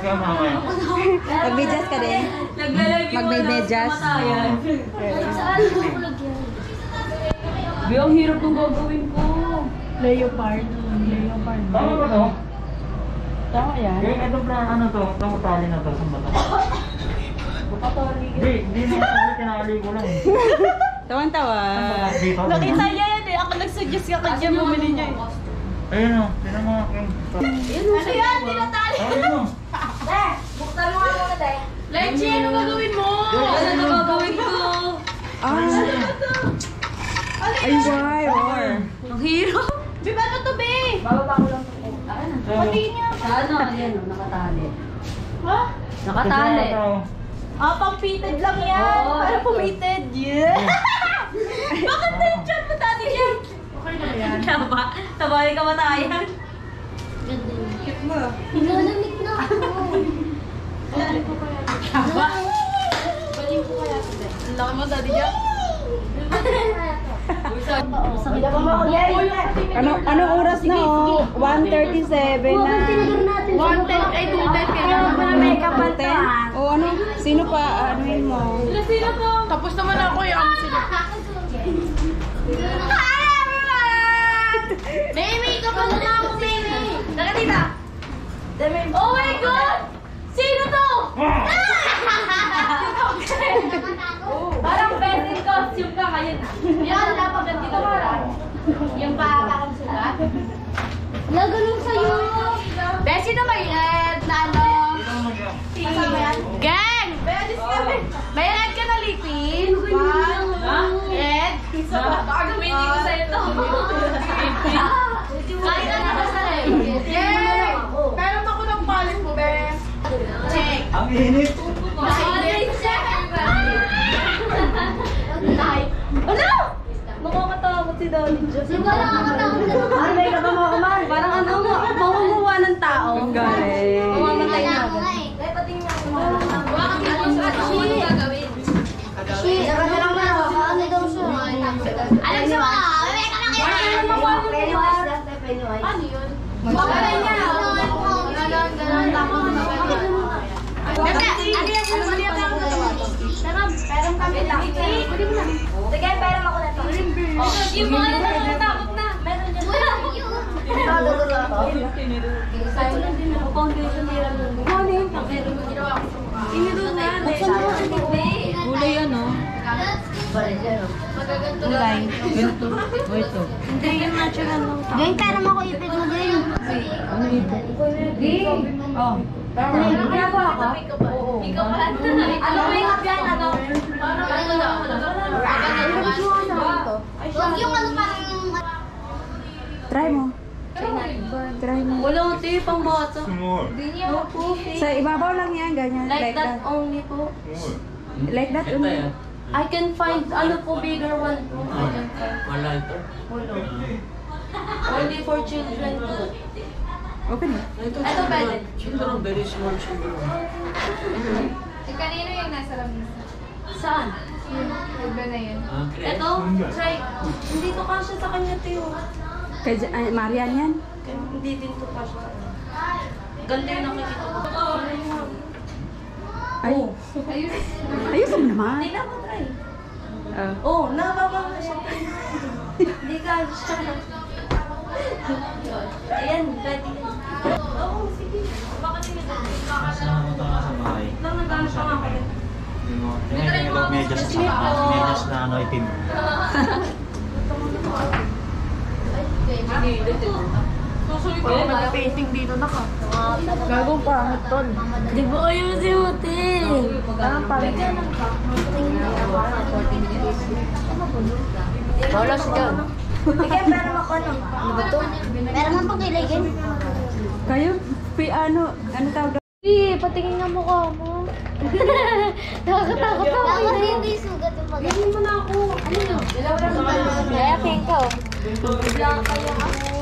ka mamaya. Mag-medyas ka din. Mag-medyas. Saan mo ko lagyan? Bi, ang hirap nung gagawin ko. Leopard. Leopard. Tama ba to? Tama yan. Ito plan, ano to? Itong tali na to. Saan ba to? Hindi na tali, tinali ko lang. Tawan-tawa. Dito. Nakita niya yan eh. Ako nag-suggest ka kanya bumili niya eh. Ayun o, tinan mo aking. Ano yan? Tinatali. Ayun o. Buksan mo nga muna, Day. Leche, ano gagawin mo? Ano gagawin ko? Ay, why? Or? Ang hirap. Bi, paano to, Bi? Bababa ko lang. Pati niya. Ano? Ayan, nakatali. Ha? Nakatali. Ah, pang-fitted lang yan. Oo. Para pumited. Yeah. Bakit na yung chat mo dati yan? Okay na yan. Taba. Tabay ka matayan. Cute mo. Nilalamig na ako. Balik ko kaya. Taba. Balik ko kaya. Ang laki mo dati dyan. Anong oras na oh? 1:37 na. 1:10 ay 2:10 kaya makeup pa to. O ano? Sino pa? Anuin mo? Sino to? Tapos naman ako yung sila. Baby, kapag na ako, baby. Nakatita. Oh my God! Sino to? Parang wedding costume ka ngayon na. Yan, napaganda ka parang. Yung parang sulat. Wala, ganun sa'yo. Beshi na may ed na ano? Kasama yan? Gang! May ed ka na liquid? Ed? Gamitin ko sa'yo to. Kaya na naman sa rin. Yay! Meron ako ng palit mo, Bes. Check. Ang init. Ano? Nakakatakot si Donnie Diyos. Yung wala nakatawag na naman. Ay, may katama ko man. Parang ano, mamumuha ng tao. Ang galing. Mamamatay na. Ano daw siya? Alam siya mga, may ka lang ano yun? Magaling niya. Ganon, tapos Perang kami lang. Sige, perang ako na to. Yung mga natatakot na. Meron dyan. Foundation nila nun. Ano yun? Inidun na yan eh. Gulay ano? Gulay. Ganito. O ito. Hindi yung natural lang. Gawin, pero ako ipig mo, gawin. Ano ito? Oh. Ginagawa ka? Ikaw pa. Ano may kapyan? Ano? Huwag yung ano parang... Try mo. Try mo. Wala ko tayo pang bata. Sa ibabaw lang yan, ganyan. Like that only po. Like that only. I can find ano po bigger one po. I can find. Wala ito. Wala. Only for children po. Okay na. Ito pwede. Children, very small children. Kanino yung nasa lamisa? Saan? Iba na yun. Ito? Try. Hindi to kasya sa kanya tayo. Kay Marian yan. Hindi din to kasya sa kanya. Ganda yung nakikita ko. Ay. Ayos mo naman. Hindi na ako try. Oh. Oh, nababa na siya. Hindi kasya. Ayan, pwede. Oo, sige. Bakit hindi na? Kasama mo ito sa bahay. Nang nagano pa nga kayo. Medyas na ano itim. Susulit ko mag-painting dito na ka. Gagong pangit ton. Di ba ayaw si Mati? Parang pangit. Wala siya. Bigyan, pero ako ano? Ano ba to? Pero man pang kiligin. Kayo, ano tawag daw? Patingin nga mukha mo. Nakakatakot ako. Dapat hindi sugat yung pag- Gawin mo na ako. Ano yun? Kaya pink ka oh. Bigla kaya ako.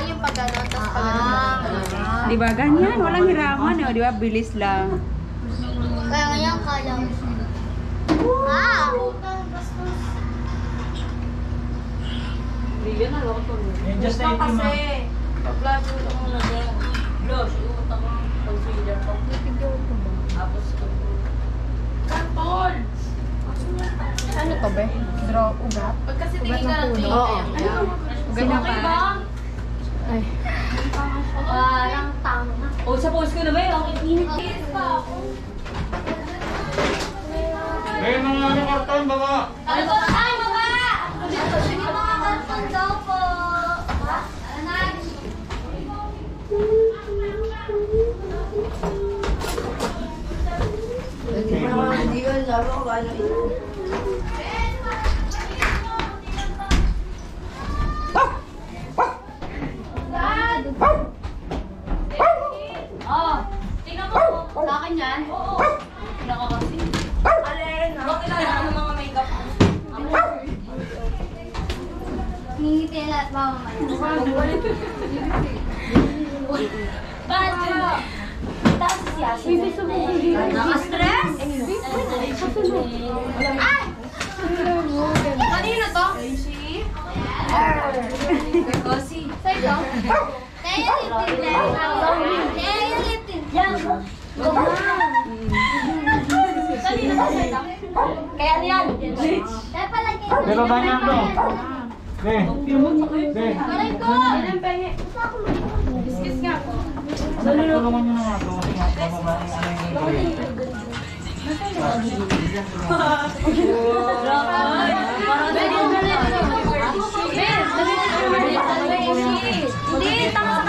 Yung pag ano, tapos pag ano. Di ba ganyan? Walang hiraman eh. Di ba? Bilis lang. Kaya ngayon kala mo. Wow! Bigyan na lang ito. Medyas na itim. Kasi, pag-flash yung utang mo na dyan. Blush, yung utang mo. be? Draw ugat? Pag kasi Ugat tingin ka ng ng puno. tingin. Ugat ng Okay paa. ba? Ay. Parang tama. O, sa pose ko na ba yun? Init pa ako. Mga ano karton, baba! Ay, baba! Yung mga karton daw po. Anak. Oh, tingnan mo. Sa akin yan? Oo. Tingnan ko kasi. Alin? Bakit na ng mga makeup? Ngingiti lahat mamamaya. Bakit? Tapos siya. Naka-stress? Ay! Kanina to? Kosi. Sa'yo? Kaya yung lip tint. Kaya yung lip tint. Yan. Kanina to sa'yo? Kaya ano yan? Kaya palagay ko. Di ba ba niyan to? Di. Aray ko! Kiss nga po. Tulungan nyo na nga to. Kasi nga, bababa yung ano yung ingredients. Hindi, tama sa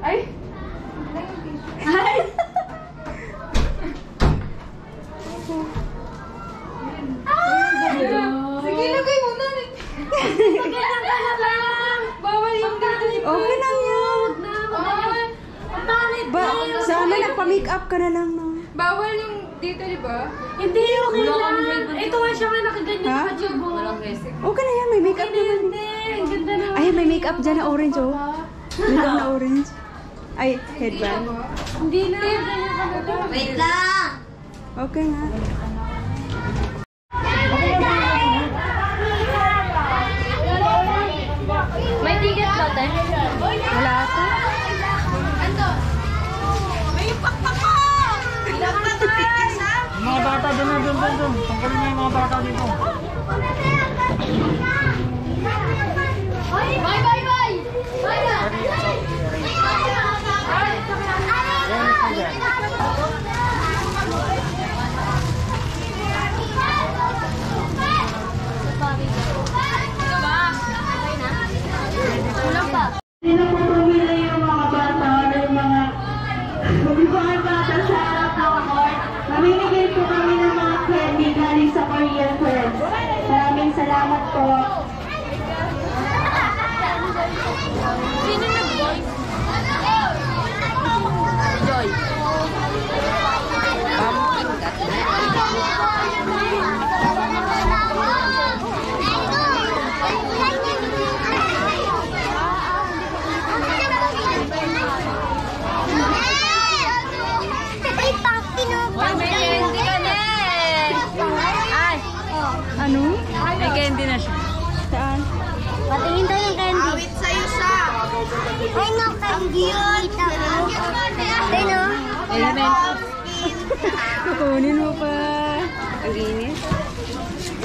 Ay! Sige, lagay mo na. Bawal yung ganito. Okay lang yan. Ba, sana nagpa-make up ka na lang, no? Bawal yung dito, di ba? Hindi, okay lang. Ito nga siya nga nakaganyan Ha? pa dyan. Walang basic. Okay na yan, may make up naman. Ang ganda na. Ay, may make up dyan na orange, oh. Make up na orange. Ay, headband. Hindi na. Ganyan ka na. Wait lang! Okay nga. May ticket ba, te? Wala ata. Yung mga bata doon na, doon. Tanggalin mo yung mga bata dito. Bye, bye, bye! Bye na! Kulang pa. Pinapapamila yung mga bata ng mga mabibangan bata sa harap ng court. Mamimigay po kami ng mga candy galing sa Korean Friends. Maraming salamat po. Sino nag-voice? Joy. Uy, may candy ka na eh. Ay, Ano? may candy na siya. Saan? Patingin tayo ng candy. Awit sa'yo siya. Ay, no, candy yun. Ay, no. Element. Kukunin mo pa. Ang init.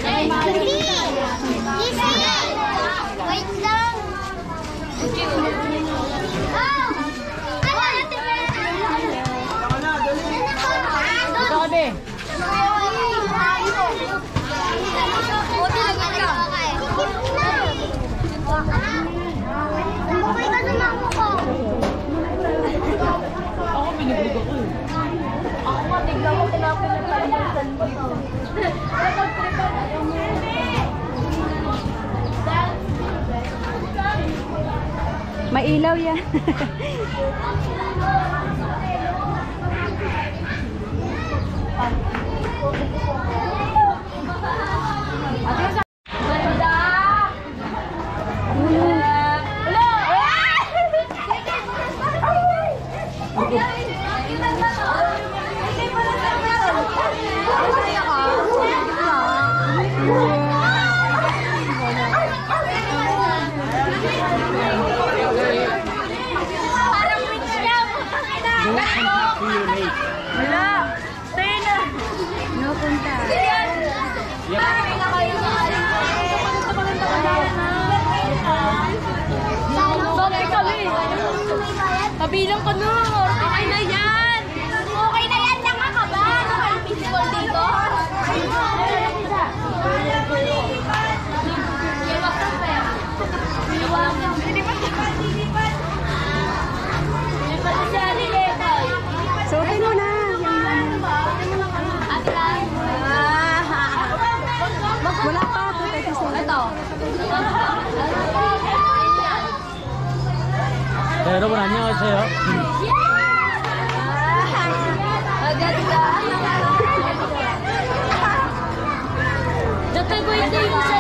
Candy! Easy! Wait lang. Oh! Ano? Ito ka, be. Buti lang ka. Bumay ka naman ako ko. Ako binibig ako eh. Ako nga, tignan mo, tinapin ng tayo ng cellphone. Mailaw yan. Pabilang ka na. Okay na yan. Okay na yan. Tanga ka ba? Ano kayo physical dito? Suotin mo na. Wala pa. Ito. 네, 여러분 안녕하세요. Maganda. Dati ko hindi yung